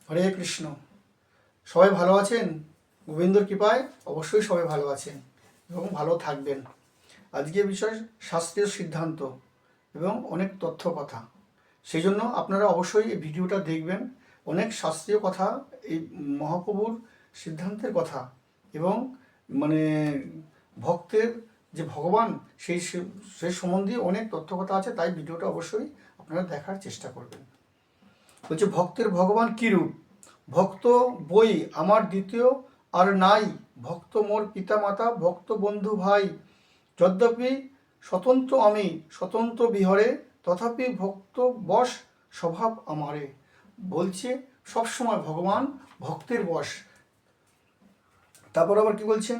হরে কৃষ্ণ। সবাই ভালো আছেন? গোবিন্দর কৃপায় অবশ্যই সবাই ভালো আছেন এবং ভালো থাকবেন। আজকের বিষয় শাস্ত্রীয় সিদ্ধান্ত এবং অনেক তথ্য কথা। সেই জন্য আপনারা অবশ্যই এই ভিডিওটা দেখবেন। অনেক শাস্ত্রীয় কথা, এই মহাপ্রভুর সিদ্ধান্তের কথা এবং মানে ভক্তের যে ভগবান সেই সম্বন্ধে অনেক তথ্য কথা আছে। তাই ভিডিওটা অবশ্যই আপনারা দেখার চেষ্টা করবেন। বলছে ভক্তের ভগবান কিরূপ? ভক্ত বই আমার দ্বিতীয় আর নাই, ভক্ত মোর পিতা মাতা, ভক্ত বন্ধু ভাই। যদ্যপি স্বতন্ত্র আমি স্বতন্ত্র বিহরে, তথাপি ভক্ত বশ স্বভাব আমারে। বলছে সবসময় ভগবান ভক্তের বশ। তারপর আবার কি বলছেন?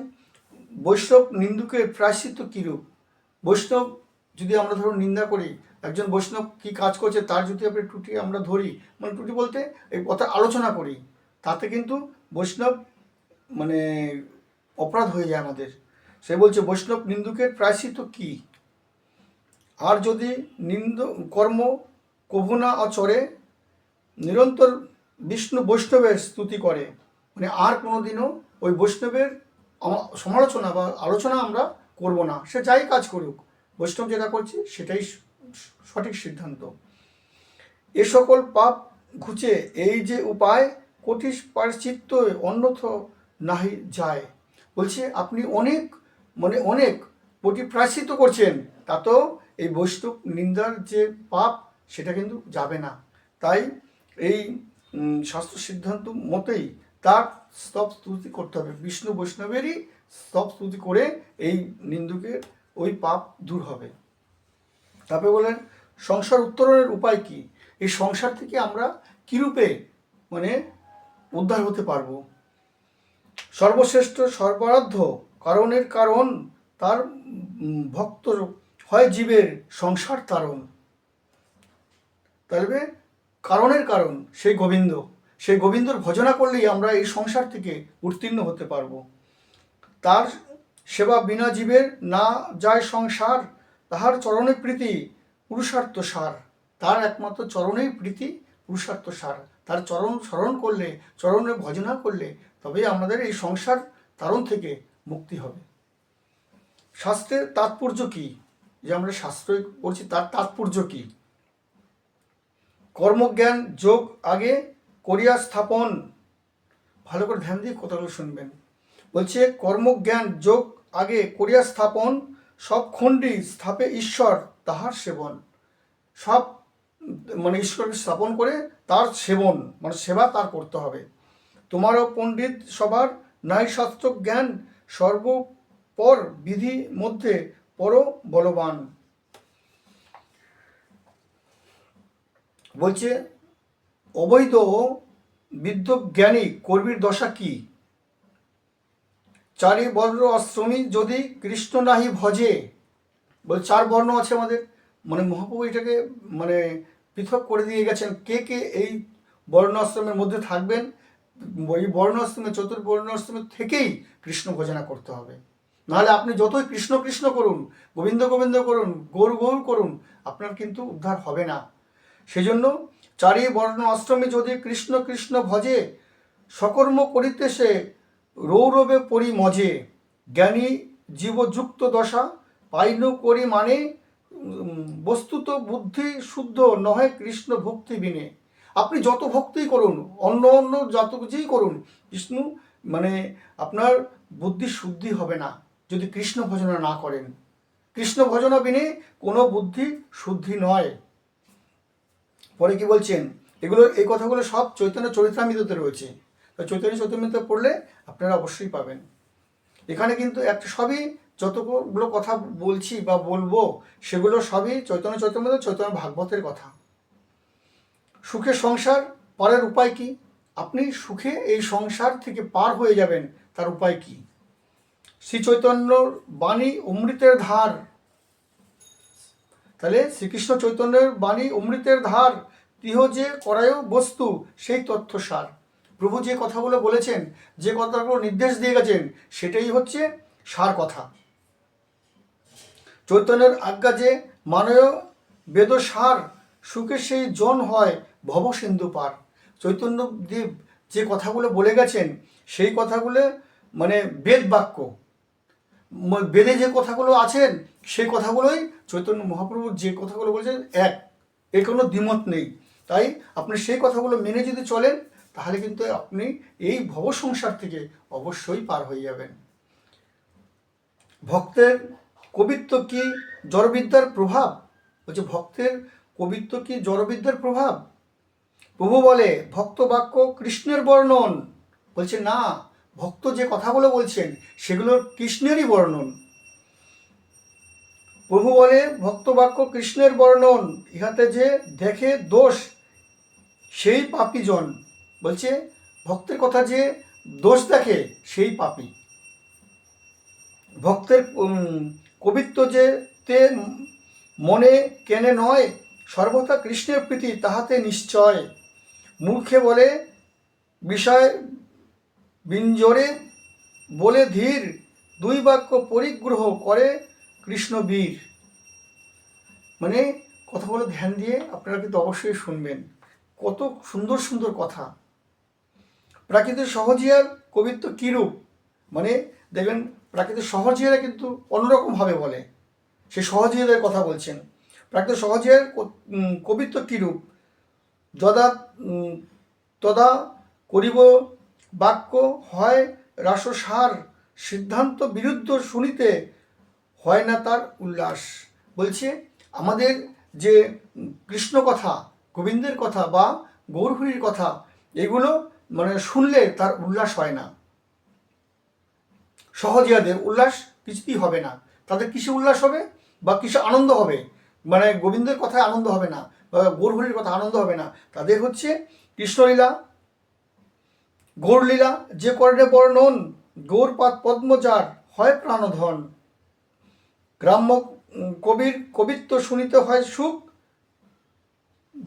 বৈষ্ণব নিন্দুকের প্রায়শ্চিত্ত কিরূপ? বৈষ্ণব যদি আমরা ধরুন নিন্দা করি, একজন বৈষ্ণব কি কাজ করছে তার যদি আপনি ত্রুটি আমরা ধরি, মানে ত্রুটি বলতে এই কথা আলোচনা করি, তাতে কিন্তু বৈষ্ণব মানে অপরাধ হয়ে যায় আমাদের। সে বলছে বৈষ্ণব নিন্দুকের প্রায়শ্চিত্ত কি? আর যদি কর্ম কভু না আচরে, নিরন্তর বিষ্ণু বৈষ্ণবের স্তুতি করে, মানে আর কোনোদিনও ওই বৈষ্ণবের সমালোচনা বা আলোচনা আমরা করব না। সে যাই কাজ করুক, বৈষ্ণব যেটা করছে সেটাই সঠিক সিদ্ধান্ত। এ সকল পাপ ঘুচে এই যে উপায়, কোটি প্রায়শ্চিত্ত অন্যথ নাহি যায়। বলছে আপনি অনেক কোটি প্রায়শ্চিত্ত করছেন, তাতেও এই বৈষ্ণব নিন্দার যে পাপ সেটা কিন্তু যাবে না। তাই এই শাস্ত্র সিদ্ধান্ত মতেই তার স্তব স্তুতি করতে হবে। বিষ্ণু বৈষ্ণবেরই স্তব স্তুতি করে এই নিন্দুকের ওই পাপ দূর হবে। তারপরে বলেন সংসার উত্তরণের উপায় কি? এই সংসার থেকে আমরা কীরূপে মানে উদ্ধার হতে পারবো? সর্বশ্রেষ্ঠ সর্বারাধ্য কারণের কারণ তার ভক্ত হয় জীবের সংসার তারণ। তাহলে কারণের কারণ সেই গোবিন্দ, সেই গোবিন্দর ভজনা করলেই আমরা এই সংসার থেকে উত্তীর্ণ হতে পারবো। তার সেবা বিনা জীবের না যায় সংসার, তাহার চরণে প্রীতি পুরুষার্থ সার। তার একমাত্র চরণেই প্রীতি পুরুষার্থ সার। তার চরণ স্মরণ করলে, চরণে ভজনা করলে তবেই আমাদের এই সংসার তারণ থেকে মুক্তি হবে। শাস্ত্রের তাৎপর্য কি? যে আমরা শাস্ত্র পড়ছি তার তাৎপর্য কি? কর্মজ্ঞান যোগ আগে করিয়া স্থাপন। ভালো করে ধ্যান দিয়ে কথাগুলো শুনবেন। বলছে কর্মজ্ঞান যোগ আগে করিয়া স্থাপন, সব খণ্ডি স্থাপে ঈশ্বর তাহার সেবন। সব মানে ঈশ্বরকে স্থাপন করে তার সেবন মানে সেবা তার করতে হবে। তোমারও পণ্ডিত সবার নাই শাস্ত্র জ্ঞান, সর্বপর বিধি মধ্যে পর বলবান। বলছে অবৈধ বিদ্যজ্ঞানী কর্মীর দশা কি? চারি বর্ণ আশ্রমী যদি কৃষ্ণ নাহি ভজে। বলে চার বর্ণ আছে আমাদের, মানে মহাপ্রভু এটাকে মানে পৃথক করে দিয়ে গেছেন কে কে এই বর্ণ আশ্রমের মধ্যে থাকবেন। এই বর্ণ আশ্রমে চতুর্বর্ণ আশ্রমের থেকেই কৃষ্ণ ভজনা করতে হবে। নাহলে আপনি যতই কৃষ্ণ কৃষ্ণ করুন, গোবিন্দ গোবিন্দ করুন, গৌর গৌর করুন, আপনার কিন্তু উদ্ধার হবে না। সেজন্য চারি বর্ণ আশ্রমে যদি কৃষ্ণ কৃষ্ণ ভজে, সকর্ম করিতে সে রৌরবে পরিমজে। জ্ঞানী জীবযুক্ত দশা পাইন করি মানে, বস্তুত বুদ্ধি শুদ্ধ নহে কৃষ্ণ ভক্তি বিনে। আপনি যত ভক্তি করুন, অন্য যত কিছুই করুন, বিষ্ণু মানে আপনার বুদ্ধি শুদ্ধি হবে না যদি কৃষ্ণ ভজনা না করেন। কৃষ্ণ ভজনা বিনে কোনো বুদ্ধি শুদ্ধি নয়। পরে কি বলছেন? এই কথাগুলো সব চৈতন্য চরিতামৃততে রয়েছে। চৈতন্য চরিতামৃত পড়লে আপনারা অবশ্যই পাবেন। এখানে কিন্তু একটা সবই যতগুলো কথা বলছি বা বলবো সেগুলো সবই চৈতন্য চরিতামৃত, চৈতন্য ভাগবতের কথা। সুখে সংসার পারের উপায় কি? আপনি সুখে এই সংসার থেকে পার হয়ে যাবেন, তার উপায় কি? শ্রী চৈতন্যর বাণী অমৃতের ধার। তাহলে শ্রীকৃষ্ণ চৈতন্যের বাণী অমৃতের ধার, তিহ যে করায় বস্তু সেই তথ্য সার। প্রভু যে কথাগুলো বলেছেন, যে কথাগুলো নির্দেশ দিয়ে গেছেন, সেটাই হচ্ছে সার কথা। চৈতন্যের আজ্ঞা যে মানয় বেদ সার, সুখে সেই জন হয় ভবসিন্ধু পার। চৈতন্যদেব যে কথাগুলো বলে গেছেন সেই কথাগুলো মানে বেদ বাক্য, বেদে যে কথাগুলো আছেন সেই কথাগুলোই চৈতন্য মহাপ্রভু যে কথাগুলো বলছেন এর কোনো দ্বিমত নেই। তাই আপনি সেই কথাগুলো মেনে যদি চলেন তাহলে কিন্তু আপনি এই ভব সংসার থেকে অবশ্যই পার হয়ে যাবেন। ভক্তের কবিত্ব কি জড়বিদ্যার প্রভাব? বলছে ভক্তের কবিত্ব কি জড়বিদ্যার প্রভাব? প্রভু বলে ভক্ত বাক্য কৃষ্ণের বর্ণন। বলছে না, ভক্ত যে কথাগুলো বলছেন সেগুলো কৃষ্ণেরই বর্ণন। প্রভু বলে ভক্ত বাক্য কৃষ্ণের বর্ণন, ইহাতে যে দেখে দোষ সেই পাপী জন। বলছে ভক্তের কথা যে দোষ দেখে সেই পাপী। ভক্তের কবিত্ব যে তে মনে কেনে নয়, সর্বথা কৃষ্ণের প্রীতি তাহাতে নিশ্চয়। মূর্খে বলে বিষয় বিঞ্জরে বলে ধীর, দুই বাক্য পরিগ্রহ করে কৃষ্ণবীর। মানে কথাগুলো ধ্যান দিয়ে আপনারা কিন্তু অবশ্যই শুনবেন, কত সুন্দর সুন্দর কথা। প্রাকৃতিক সহজিয়ার কবিত্ব কীরূপ? মানে দেখবেন প্রাকৃতিক সহজিয়ারা কিন্তু অন্যরকমভাবে বলে, সে সহজিয়াদের কথা বলছেন। প্রাকৃতিক সহজিয়ার কবিত্ব কীরূপ? যদা তদা করিব বাক্য হয় রাসসার, সিদ্ধান্ত বিরুদ্ধ শুনিতে হয় না তার উল্লাস। বলছে আমাদের যে কৃষ্ণ কথা, গোবিন্দের কথা বা গৌরহরির কথা, এগুলো মানে শুনলে তার উল্লাস হয় না। সহজিয়াদের উল্লাস কিছুতেই হবে না। তাদের কিসে উল্লাস হবে বা কিসে আনন্দ হবে? মানে গোবিন্দের কথায় আনন্দ হবে না বা গৌরহরির কথা আনন্দ হবে না। তাদের হচ্ছে কৃষ্ণলীলা, গৌরলীলা যে করে বর্ণন, গৌরপাদ পদ্মচার হয় প্রাণধন। গ্রাম্য কবির কবিত্ব শুনিতে হয় সুখ,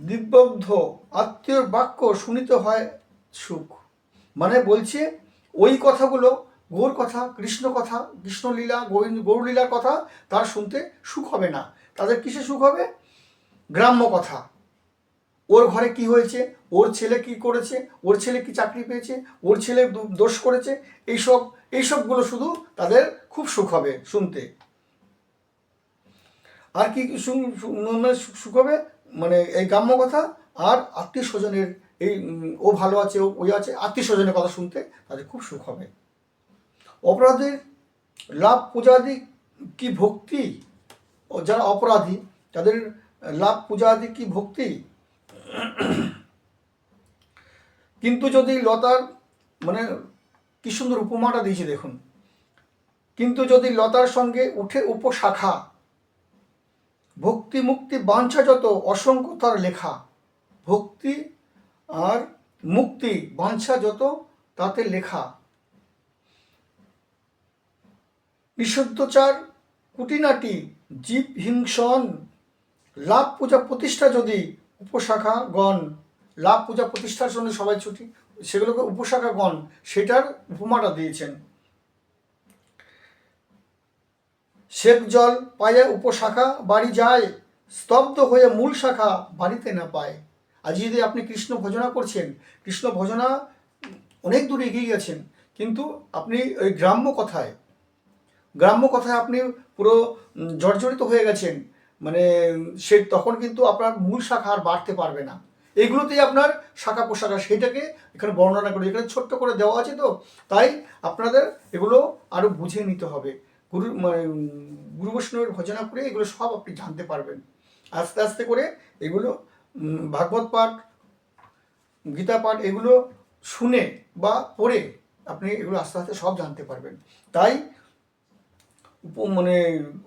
দিব্যগ্ধ আত্মীয়র বাক্য শুনিতে হয় সুখ। মানে বলছে ওই কথাগুলো গৌর কথা, কৃষ্ণ কথা, কৃষ্ণলীলা, গৌরলীলার কথা তার শুনতে সুখ হবে না। তাদের কিসে সুখ হবে? গ্রাম্য কথা, ওর ঘরে কি হয়েছে, ওর ছেলে কি করেছে, ওর ছেলে কি চাকরি পেয়েছে, ওর ছেলে দোষ করেছে, এইসবগুলো শুধু তাদের খুব সুখ হবে শুনতে। আর কি সুখ হবে? মানে এই গ্রাম্য কথা আর আত্মীয় স্বজনের, এই ও ভালো আছে, ওই আছে, আত্মীয় স্বজনের কথা শুনতে তাদের খুব সুখ হবে। অপরাধীর লাভ পূজাদি কি ভক্তি? যারা অপরাধী তাদের লাভ পূজাদি কি ভক্তি? কিন্তু যদি লতার, মানে কি সুন্দর উপমাটা দিয়েছে দেখুন, কিন্তু যদি লতার সঙ্গে উঠে উপশাখা, ভক্তি মুক্তি বাঞ্ছা যত অসংখ্য তার লেখা। ভক্তি আর মুক্তি বাঞ্ছা যত তাতে লেখা। নিষিদ্ধচার কুটিনাটি জীব হিংসন, লাভ পূজা প্রতিষ্ঠা যদি উপশাখা গণ। লাভ পূজা প্রতিষ্ঠার জন্য সবাই ছুটি, সেগুলোকে উপশাখা গণ, সেটার উপমাটা দিয়েছেন। শেখ জল পায়ে উপশাখা বাড়ি যায়, স্তব্ধ হয়ে মূল শাখা বাড়িতে না পায়। আজ যদি আপনি কৃষ্ণ ভজনা করছেন, কৃষ্ণ ভজনা অনেক দূরে এগিয়ে গেছেন, কিন্তু আপনি ওই গ্রাম্য কথায় আপনি পুরো জর্জরিত হয়ে গেছেন, মানে সে তখন কিন্তু আপনার মূল শাখা আর বাড়তে পারবে না। এগুলোতেই আপনার শাখা পোশাখা, সেইটাকে এখানে বর্ণনা করে এখানে ছোট্ট করে দেওয়া আছে। তো তাই আপনাদের এগুলো আরও বুঝে নিতে হবে। গুরু বৈষ্ণবের ভজনা করে এগুলো সব আপনি জানতে পারবেন। আস্তে আস্তে করে এগুলো ভাগবত পাঠ, গীতা পাঠ এগুলো শুনে বা পড়ে আপনি এগুলো আস্তে আস্তে সব জানতে পারবেন। তাই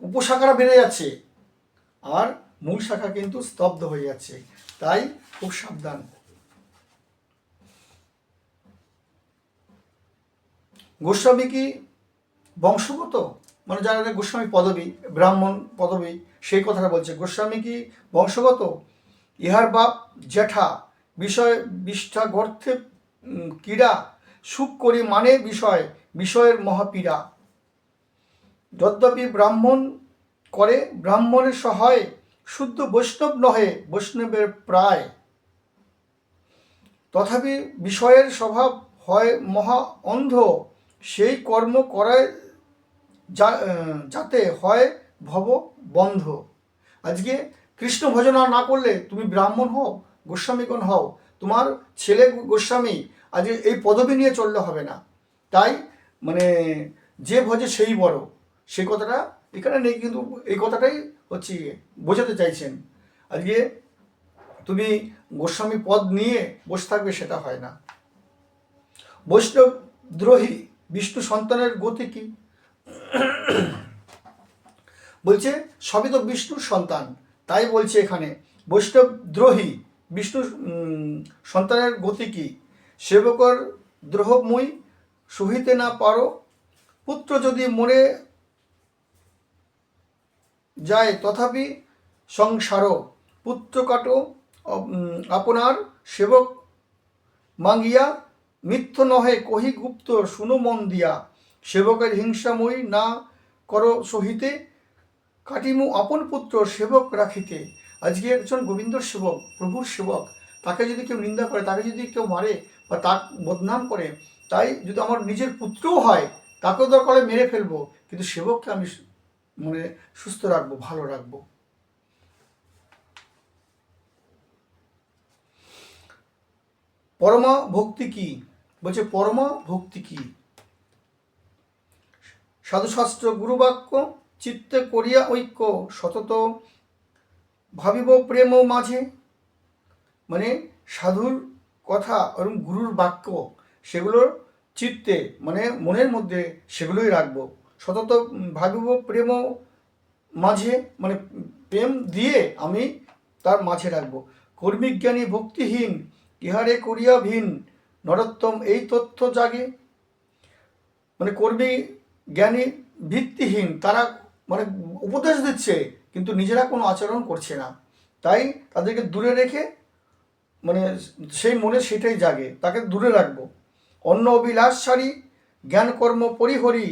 উপশাখারা বেড়ে যাচ্ছে আর মূল শাখা কিন্তু স্তব্ধ হয়ে যাচ্ছে, তাই খুব সাবধান। গোস্বামী কি বংশগত? মানে যারা গোস্বামী পদবী, ব্রাহ্মণ পদবী, সেই কথাটা বলছে। গোস্বামী কি বংশগত? ইহার বাপ জ্যাঠা বিষয় বিষ্ঠা গর্থে ক্রীড়া, সুখ করি মানে বিষয়ের মহাপীড়া। যদ্যপি ব্রাহ্মণ করে ব্রাহ্মণের সহায়, শুদ্ধ বৈষ্ণব নহে বৈষ্ণবের প্রায়। তথাপি বিষয়ের স্বভাব হয় মহা অন্ধ, সেই কর্ম করায় যাতে হয় ভব বন্ধ। আজকে কৃষ্ণ ভজনা না করলে তুমি ব্রাহ্মণ হও, গোস্বামীগণ হও, তোমার ছেলে গোস্বামী, আজকে এই পদবি নিয়ে চললে হবে না। তাই মানে যে ভজে সেই বড়, সেই কথাটা এখানে নেই, কিন্তু এই কথাটাই হচ্ছে বোঝাতে চাইছেন। আজকে তুমি গোস্বামী পদ নিয়ে বসে থাকবে, সেটা হয় না। বৈষ্ণব দ্রোহী বিষ্ণু সন্তানের গতি কি? বলছে সবই তো বিষ্ণুর সন্তান, তাই বলছে এখানে বৈষ্ণব দ্রোহী বিষ্ণু সন্তানের গতি কি? সেবকর দ্রোহমুই সহিতে না পারো, পুত্র যদি মরে যায় তথাপি সংসারও, পুত্র কাটো আপনার সেবক মাঙ্গিয়া, মিথ্য নহে কহি গুপ্ত শুনো মন দিয়া, সেবকের হিংসাময়ী না করো সহিতে, কাটিমু আপন পুত্র সেবক রাখিতে। আজকে একজন গোবিন্দর সেবক, প্রভুর সেবক, তাকে যদি কেউ নিন্দা করে, তাকে যদি কেউ মারে বা তার বদনাম করে, তাই যদি আমার নিজের পুত্রও হয় তাকেও দরকার হলে মেরে ফেলবো, কিন্তু সেবককে আমি মানে সুস্থ রাখবো, ভালো রাখবো। পরমা ভক্তি কি? বলছে পরমা ভক্তি কি? সাধুশাস্ত্র গুরুবাক্য চিত্তে করিয়া ঐক্য, সতত ভাবিব প্রেম মাঝে। মানে সাধুর কথা এবং গুরুর বাক্য, সেগুলোর চিত্তে মানে মনের মধ্যে সেগুলোই রাখবো। সতত ভাবিব প্রেম মাঝে, মানে প্রেম দিয়ে আমি তার মাঝে রাখবো। কর্মিজ্ঞানী ভক্তিহীন ইহারে করিয়া ভিন, নরোত্তম এই তথ্য জাগে। মানে কর্মী জ্ঞানী ভিত্তিহীন, তারা মানে উপদেশ দিচ্ছে কিন্তু নিজেরা কোনো আচরণ করছে না, তাই তাদেরকে দূরে রেখে মানে সেই মনে সেটাই জাগে, তাকে দূরে রাখবো। অন্য অভিলাষ সারি জ্ঞান কর্ম পরিহরি,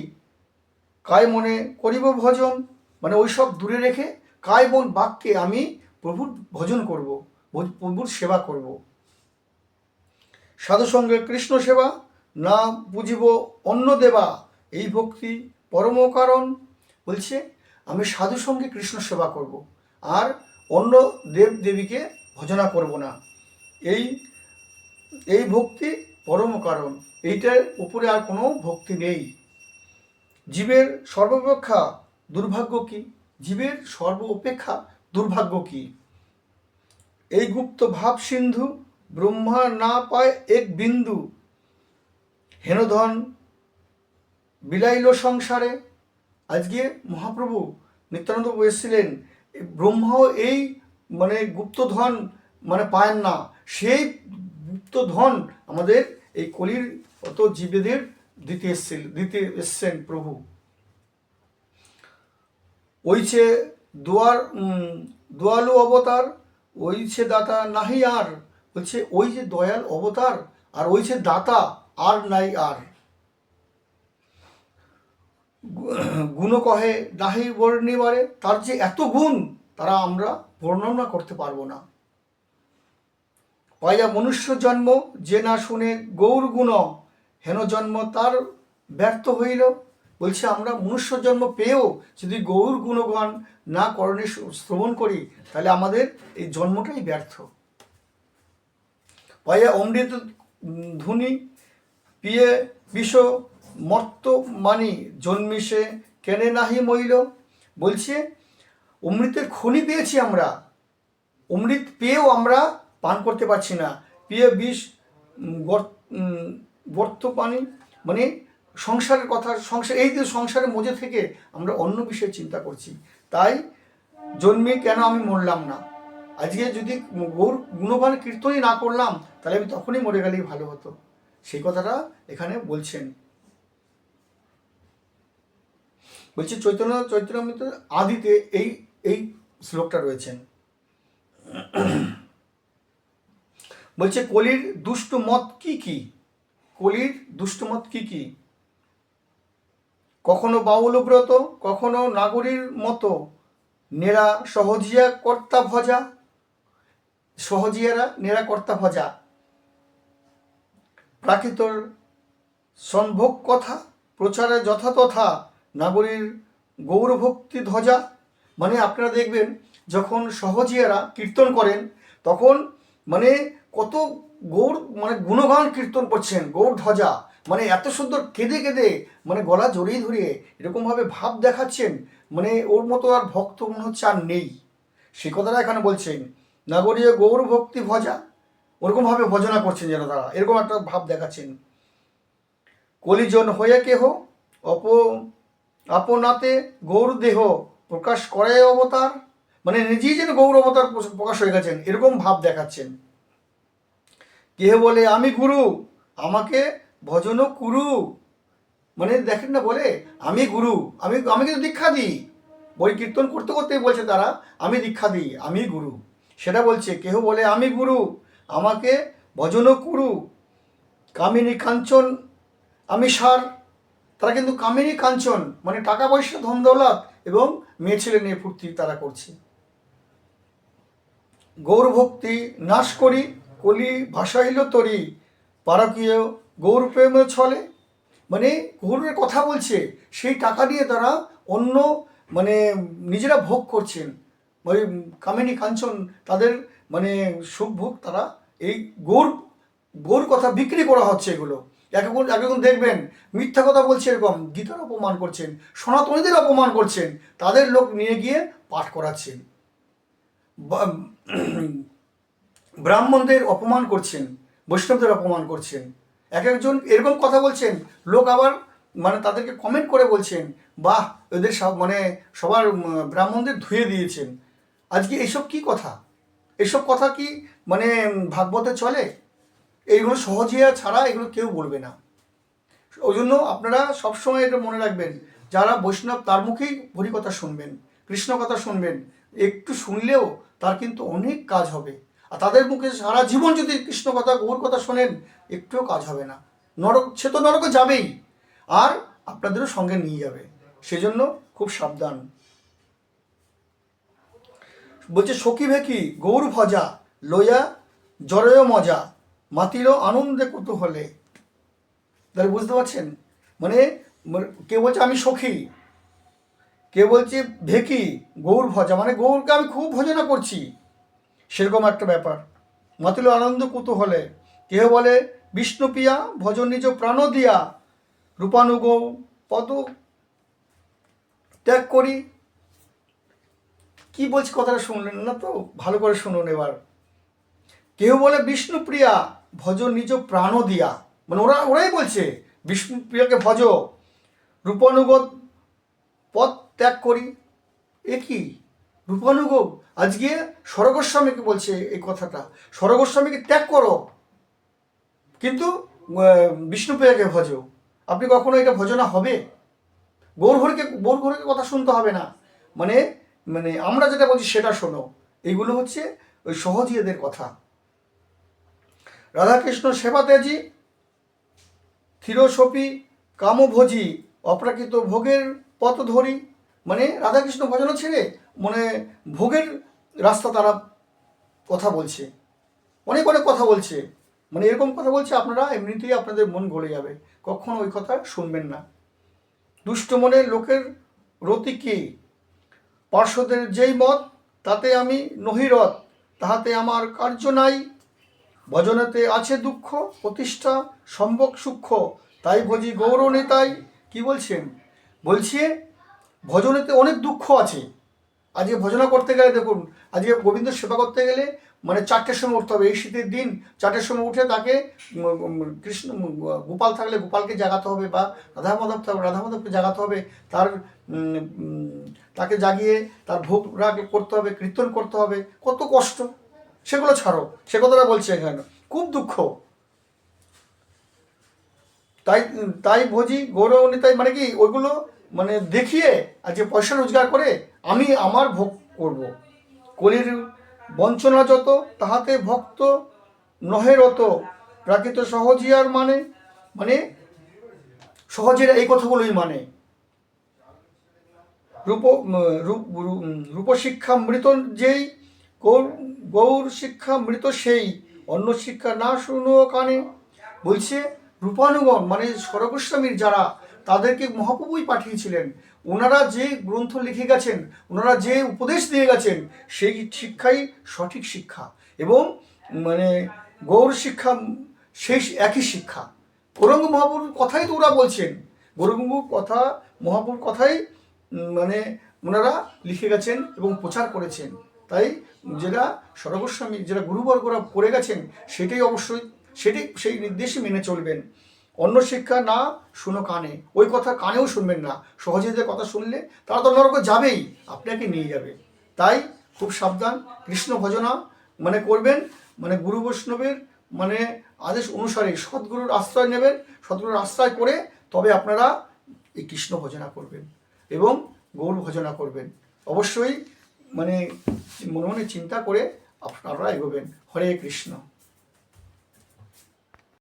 কায় মনে করিব ভজন। মানে ওইসব দূরে রেখে কায় মন বাক্যে আমি প্রভুর ভজন করব, প্রভুর সেবা করব। সাধুসঙ্গে কৃষ্ণ সেবা না বুঝিব অন্য দেবা, এই ভক্তি পরম কারণ। বলছে আমি সাধুসঙ্গে কৃষ্ণ সেবা করব, আর অন্য দেব দেবীকে ভজনা করব না। এই এই ভক্তি পরম কারণ, এইটার উপরে আর কোনো ভক্তি নেই। জীবের সর্বাপেক্ষা দুর্ভাগ্য কি? জীবের সর্বাপেক্ষা দুর্ভাগ্য কি? এই গুপ্ত ভাব সিন্ধু ব্রহ্মা না পায় এক বিন্দু, হেনধন বিলাইল সংসারে। আজকে মহাপ্রভু নিত্যানন্দ এসেছিলেন, ব্রহ্মাও এই মানে গুপ্তধন মানে পায় না, সেই গুপ্তধন আমাদের এই কলির অত জীবেদের দিতে এসছেন প্রভু। ওইছে দয়ালু অবতার, ওইছে দাতা নাহি আর। বলছে ওই যে দয়াল অবতার আর ওইছে দাতা, আর নাই আর। গুণ কহে নাহি বর্ণিবারে, তার যে এত গুণ তারা আমরা বর্ণনা করতে পারবো না। পাইয়া মনুষ্য জন্ম যে না শুনে গৌর গুণ, হেন জন্ম তার ব্যর্থ হইল। বলছে আমরা মনুষ্য জন্ম পেয়েও যদি গৌর গুণগান না করণে শ্রবণ করি, তাহলে আমাদের এই জন্মটাই ব্যর্থ। পাইয়া অমৃত ধুনি পিয়ে বিষ মর্ত মানি, জন্মিসে কেনে নাহি মইল। বলছে অমৃতের খনি পেয়েছি আমরা, অমৃত পেয়েও আমরা পান করতে পারছি না। পিয়ে বিষ গর্ত পানি, মানে সংসারের কথা, সংসার এই যে সংসারের মধ্যে থেকে আমরা অন্য বিষয়ে চিন্তা করছি, তাই জন্মে কেন আমি মরলাম না। আজকে যদি গৌর গুণগান কীর্তনই না করলাম, তাহলে আমি তখনই মরে গেলেই ভালো হতো। সেই কথাটা এখানে বলছেন। বলছি চৈতন্য চৈতন্যামৃত আদিতে এই এই শ্লোকটা রয়েছেন। বলছে কলির দুষ্ট মত কি কি? কলির দুষ্ট মত কি কি? কখনো বাউল ব্রত, কখনো নাগরীর মতো, নেরা সহজিয়া কর্তা ভজা। সহজিয়ারা নেরা কর্তা ভজা। প্রাকৃতর সম্ভোগ কথা প্রচারে যথাতথা নাগরীর গৌরভক্তি ধ্বজা। মানে আপনারা দেখবেন যখন সহজিয়ারা কীর্তন করেন তখন মানে কত গৌর মানে গুণগান কীর্তন করছেন, গৌর ধ্বজা, মানে এত সুন্দর কেঁদে কেঁদে মানে গলা জড়িয়ে ধরিয়ে এরকমভাবে ভাব দেখাচ্ছেন, মানে ওর মতো আর ভক্ত মনে হচ্ছে আর নেই। সে কথাটা এখানে বলছেন, নাগরীয় গৌর ভক্তি ভজা, ওরকমভাবে ভজনা করছেন যেন তারা, এরকম একটা ভাব দেখাচ্ছেন। কলিজন হয়ে কেহ আপনাতে গৌর দেহ প্রকাশ করে অবতার, মানে নিজেই যেন গৌর অবতার প্রকাশ হয়ে গেছেন এরকম ভাব দেখাচ্ছেন। কেহ বলে আমি গুরু আমাকে ভজন কুরু, মানে দেখেন না বলে আমি গুরু, আমি আমি কিন্তু দীক্ষা দিই, বই কীর্তন করতে করতেই বলছে তারা আমি দীক্ষা দিই, আমি গুরু, সেটা বলছে। কেহ বলে আমি গুরু আমাকে ভজন কুরু, কামিনী কাঞ্চন আমি সার, তারা কিন্তু কামিনী কাঞ্চন মানে টাকা পয়সা ধন দৌলত এবং মেয়ে ছেলে নিয়ে ফুর্তি তারা করছে। গৌর ভক্তি নাশ করি কলি ভাষাইল তরি, পারকীয় গৌর প্রেম ছলে, মানে গৌরের কথা বলছে, সেই টাকা দিয়ে তারা অন্য মানে নিজেরা ভোগ করছেন, মানে কামিনী কাঞ্চন তাদের মানে সুখ ভোগ, তারা এই গৌর কথা বিক্রি করা হচ্ছে। এগুলো এখন দেখবেন মিথ্যা কথা বলছে, এরকম গীতার অপমান করছেন, সনাতনীদের অপমান করছেন, তাদের লোক নিয়ে গিয়ে পাঠ করাচ্ছেন, ব্রাহ্মণদের অপমান করছেন, বৈষ্ণবদের অপমান করছেন, একজন এরকম কথা বলছেন, লোক আবার মানে তাদেরকে কমেন্ট করে বলছেন বাহ এদের সব মানে সবার ব্রাহ্মণদের ধুয়ে দিয়েছেন। আজকে এসব কি কথা, এসব কথা কি মানে ভাগবতে চলে? এইগুলো সহজিয়া ছাড়া এগুলো কেউ বলবে না। ওই জন্য আপনারা সবসময় এটা মনে রাখবেন, যারা বৈষ্ণব তার মুখেই হরি কথা শুনবেন, কৃষ্ণ কথা শুনবেন, একটু শুনলেও তার কিন্তু অনেক কাজ হবে। আর তাদের মুখে সারা জীবন যদি কৃষ্ণ কথা গৌর কথা শোনেন একটুও কাজ হবে না, নরক, সে তো নরকে যাবেই আর আপনাদেরও সঙ্গে নিয়ে যাবে, সেজন্য খুব সাবধান। বলছে সখী ভেকি গৌর ভজা লইয়া জরয় মজা, মাতিল আনন্দে কুতূহলে। তাহলে বুঝতে পারছেন, মানে কে বলছে আমি সখী, কে বলছে ভেকি গৌর ভজা, মানে গৌরকে আমি খুব ভজনা করছি, সেরকম একটা ব্যাপার। মাতিল আনন্দ কুতূহলে। কেহ বলে বিষ্ণুপ্রিয়া ভজন নিজ প্রাণ দিয়া, রূপানুগ পদ ত্যাগ করি। কি বলছি কথাটা শুনলেন না তো, ভালো করে শুনুন এবার। কেউ বলে বিষ্ণুপ্রিয়া ভজ নিজ প্রাণ দিয়া, মানে ওরাই বলছে বিষ্ণুপ্রিয়াকে ভজ, রূপানুগত পথ ত্যাগ করি। এ কি রূপানুগ, আজকে স্বরগোস্বামীকে বলছে এই কথাটা, স্বরগোস্বামীকে ত্যাগ করো কিন্তু বিষ্ণুপ্রিয়াকে ভজ। আপনি কখনো এটা ভজনা হবে? গৌরহরিকে কথা শুনতে হবে না, মানে মানে আমরা যেটা বলছি সেটা শোনো। এইগুলো হচ্ছে ওই সহজিয়াদের কথা। রাধাকৃষ্ণ সেবা তেজি থিরসপি কামভোজি, অপ্রাকৃত ভোগের পথ ধরি, মানে রাধাকৃষ্ণ ভজনা ছেড়ে মানে ভোগের রাস্তা তারা কথা বলছে, অনেক অনেক কথা বলছে, মানে এরকম কথা বলছে আপনারা এমনিতেই আপনাদের মন গলে যাবে, কখনো ওই কথা শুনবেন না। দুষ্ট মনে লোকের রতি কি, পার্শ্বদের যেই মত তাতে আমি নহিরত, তাহাতে আমার কার্য নাই, ভজনেতে আছে দুঃখ প্রতিষ্ঠা সম্ভোগ সূক্ষ্ম, তাই ভজি গৌর নেতাই। কি বলছেন? বলছে ভজনেতে অনেক দুঃখ আছে। আজকে ভজনা করতে গেলে দেখুন, আজকে গোবিন্দ সেবা করতে গেলে মানে 4টের সময় উঠতে হবে, এই শীতের দিন 4টের সময় উঠে তাকে কৃষ্ণ গোপাল থাকলে গোপালকে জাগাতে হবে, বা রাধা মাধবকে জাগাতে হবে, তার তাকে জাগিয়ে তার ভোগ রাগ করতে হবে, কীর্তন করতে হবে, কত কষ্ট। সেগুলো ছাড়ো, সে কথাটা বলছে এখানে, খুব দুঃখ। তাই ভোজি গৌরব নিতাই, মানে কি ওইগুলো মানে দেখিয়ে আজকে পয়সা রোজগার করে আমি আমার ভোগ করব। কলির বঞ্চনা যত তাহাতে ভক্ত নহে রত, প্রাকৃত সহজিয়ার মানে মানে সহজেরা এই কথাগুলোই মানে। রূপশিক্ষা মৃত যেই, গৌর শিক্ষা মৃত সেই, অন্য শিক্ষা না শুনো কানে। বলছে রূপানুগণ মানে স্বরগোস্বামীর যারা, তাদেরকে মহাপ্রভুই পাঠিয়েছিলেন। ওনারা যে গ্রন্থ লিখে গেছেন, ওনারা যে উপদেশ দিয়ে গেছেন, সেই শিক্ষাই সঠিক শিক্ষা। এবং মানে গৌর শিক্ষা সেই একই শিক্ষা। গৌরাঙ্গ মহাপ্রভুর কথাই তো ওরা বলছেন, গৌরাঙ্গর কথা, মহাপ্রভুর কথাই মানে ওনারা লিখে গেছেন এবং প্রচার করেছেন। তাই যেটা স্বরগোস্বামী, যেটা গুরুবর্গরা করে গেছেন, সেটাই অবশ্যই, সেই নির্দেশই মেনে চলবেন। অন্য শিক্ষা না শুনো কানে, ওই কথা কানেও শুনবেন না। সহজেদের কথা শুনলে তারা তো নরকে যাবেই, আপনাকে নিয়ে যাবে। তাই খুব সাবধান, কৃষ্ণ ভজনা মানে করবেন, মানে গুরু বৈষ্ণবের মানে আদেশ অনুসারে সদ্গুরুর আশ্রয় নেবেন। সদ্গুরুর আশ্রয় করে তবে আপনারা এই কৃষ্ণ ভজনা করবেন এবং গৌর ভজনা করবেন। অবশ্যই মানে মনে মনে চিন্তা করে আপনারা এগোবেন। হরে কৃষ্ণ।